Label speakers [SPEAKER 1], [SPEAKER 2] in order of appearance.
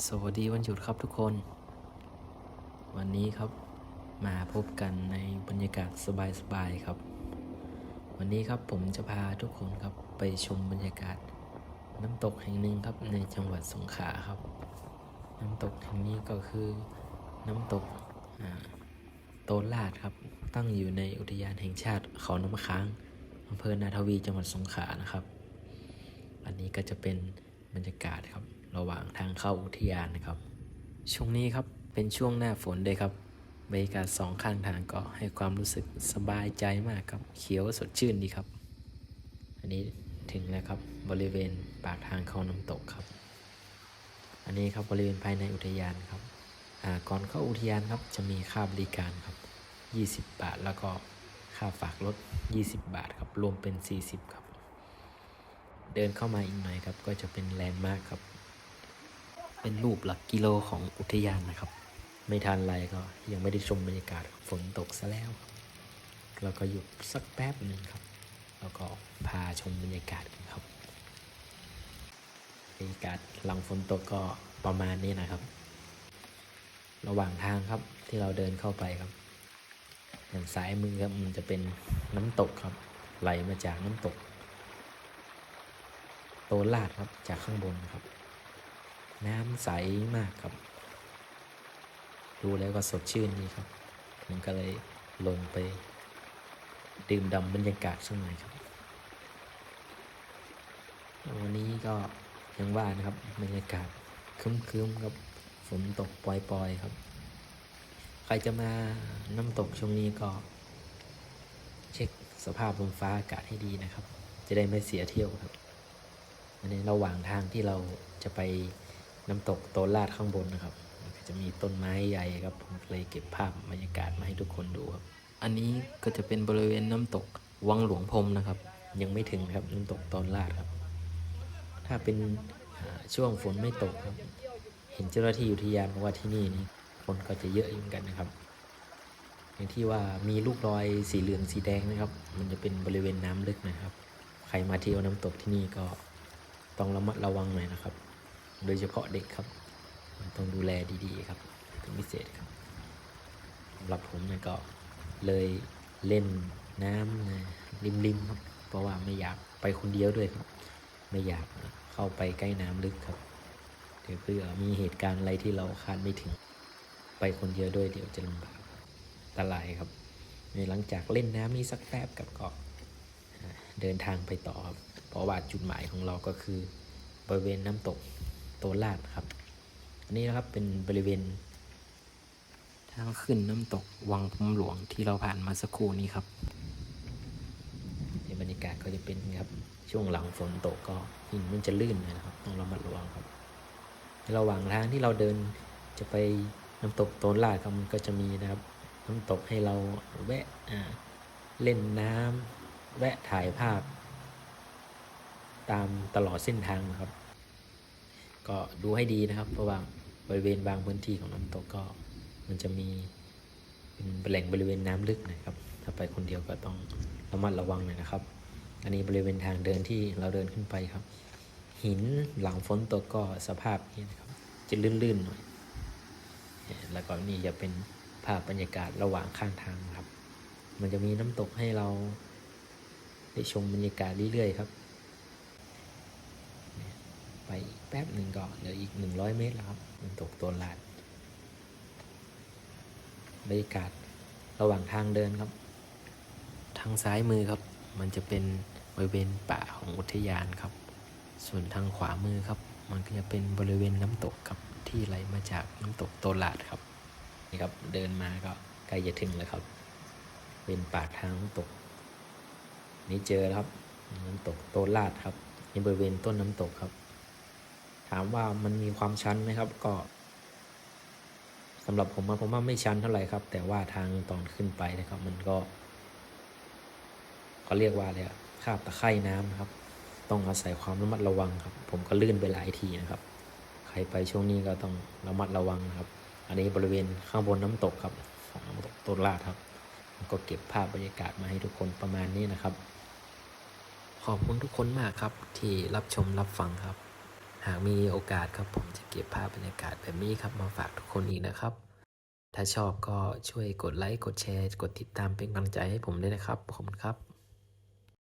[SPEAKER 1] สวัสดีวันหยุดครับทุกคนวันนี้ครับมาพบกันในบรรยากาศสบายๆครับวันนี้ครับผมจะพาทุกคนครับไปชมบรรยากาศน้ำตกแห่งหนึ่งครับในจังหวัดสงขลาครับน้ำตกแห่งนี้ก็คือน้ำตกโตนลาดครับตั้งอยู่ในอุทยานแห่งชาติเขาน้ำค้างอำเภอนาทวีจังหวัดสงขลานะครับอันนี้ก็จะเป็นบรรยากาศครับระหว่างทางเข้าอุทยานนะครับช่วงนี้ครับเป็นช่วงหน้าฝนเลยครับบรรยากาศสองข้างทางก็ให้ความรู้สึกสบายใจมากครับเขียวสดชื่นดีครับอันนี้ถึงแล้วครับบริเวณปากทางเข้าน้ำตกครับอันนี้ครับบริเวณภายในอุทยานครับก่อนเข้าอุทยานครับจะมีค่าบริการครับ20 บาทแล้วก็ค่าฝากรถ20 บาทครับรวมเป็น40ครับเดินเข้ามาอีกหน่อยครับก็จะเป็นแลนด์มาร์คครับเป็นรูปหลักกิโลของอุทยานนะครับไม่ทันไรก็ยังไม่ได้ชมบรรยากาศฝนตกซะแล้วเราก็หยุดสักแป๊บหนึ่งครับแล้วก็พาชมบรรยากาศกันครับบรรยากาศหลังฝนตกก็ประมาณนี้นะครับระหว่างทางครับที่เราเดินเข้าไปครับด้านซ้ายมือครับมันจะเป็นน้ำตกครับไหลมาจากน้ำตกโตนลาดครับจากข้างบนครับน้ำใสมากครับดูแล้วก็สดชื่นดีครับผมก็เลยลงไปดื่มด่ำบรรยากาศสักหน่อยครับวันนี้ก็ยังว่านะครับบรรยากาศครึ้มๆครับฝนตกปล่อยๆครับใครจะมาน้ำตกช่วงนี้ก็เช็คสภาพลมฟ้าอากาศให้ดีนะครับจะได้ไม่เสียเที่ยวครับอันนี้ระหว่างทางที่เราจะไปน้ำตกโตนลาดข้างบนนะครับจะมีต้นไม้ใหญ่ครับผมเลยเก็บภาพบรรยากาศมาให้ทุกคนดูครับอันนี้ก็จะเป็นบริเวณน้ำตกวังหลวงพรมนะครับยังไม่ถึงครับน้ำตกโตนลาดครับถ้าเป็นช่วงฝนไม่ตกครับเห็นเจ้าหน้าที่อุทยานบอกว่าที่นี่คนก็จะเยอะเหมือนกันนะครับอย่างที่ว่ามีลูกรอยสีเหลืองสีแดงนะครับมันจะเป็นบริเวณน้ำลึกนะครับใครมาเที่ยวน้ำตกที่นี่ก็ต้องระมัดระวังหน่อยนะครับโดยเฉพาะเด็กครับต้องดูแลดีๆครับเป็นพิเศษครับสำหรับผมก็เลยเล่นน้ำนะริมๆครับเพราะว่าไม่อยากไปคนเดียวด้วยครับไม่อยากเข้าไปใกล้น้ำลึกครับเดี๋ยวเพื่อมีเหตุการณ์อะไรที่เราคาดไม่ถึงไปคนเดียวด้วยเดี๋ยวจะลำบากอันตรายครับในหลังจากเล่นน้ำนี้สักแป๊บกับก็เดินทางไปต่อครับเพราะว่าจุดหมายของเราก็คือบริเวณน้ำตกโตนลาดครับอันนี้นะครับเป็นบริเวณทางขึ้นน้ำตกวังพรมหลวงที่เราผ่านมาสักครู่นี้ครับในบรรยากาศก็จะเป็นครับช่วงหลังฝนตกก็หินมันจะลื่นนะครับต้องระมัดระวังครับในระหว่างทางที่เราเดินจะไปน้ำตกโตนลาดครับมันก็จะมีนะครับน้ำตกให้เราแวะเล่นน้ำแวะถ่ายภาพตามตลอดเส้นทางนะครับก็ดูให้ดีนะครับเพราะว่าบริเวณบางพื้นที่ของน้ำตกก็มันจะมีเป็นแหล่งบริเวณน้ำลึกนะครับถ้าไปคนเดียวก็ต้องระมัดระวังหน่อยนะครับอันนี้บริเวณทางเดินที่เราเดินขึ้นไปครับหินหลังฝนตกก็สภาพนี้นะครับจะลื่นๆหน่อยแล้วก็นี่จะเป็นภาพบรรยากาศระหว่างข้างทางครับมันจะมีน้ำตกให้เราได้ชมบรรยากาศเรื่อยๆครับไปแป๊บหนึ่งก็เหลืออีก100 เมตรแล้วครับน้ำตกโตนลาดบรรยากาศระหว่างทางเดินครับทางซ้ายมือครับมันจะเป็นบริเวณป่าของอุทยานครับส่วนทางขวามือครับมันก็จะเป็นบริเวณน้ำตกครับที่ไหลมาจากน้ำตกโตนลาดครับนี่ครับเดินมาก็ใกล้จะถึงแล้วครับเป็นปากทางน้ำตกนี่เจอแล้วครับน้ำตกโตนลาดครับในบริเวณต้นน้ำตกครับถามว่ามันมีความชันไหมครับก็สำหรับผมว่าไม่ชันเท่าไหร่ครับแต่ว่าทางตอนขึ้นไปนะครับมันก็เขาเรียกว่าอะไรคาบตะไคร่น้ำนะครับต้องอาศัยความระมัดระวังครับผมก็ลื่นไปหลายทีนะครับใครไปช่วงนี้ก็ต้องระมัดระวังครับอันนี้บริเวณข้างบนน้ำตกครับของน้ำตกโตนลาดครับก็เก็บภาพบรรยากาศมาให้ทุกคนประมาณนี้นะครับขอบคุณทุกคนมากครับที่รับชมรับฟังครับ หากมีโอกาสครับผมจะเก็บภาพบรรยากาศแบบนี้ครับมาฝากทุกคนอีกนะครับ ถ้าชอบก็ช่วยกดไลค์กดแชร์กดติดตามเป็นกำลังใจให้ผมด้วยนะครับขอบคุณครับ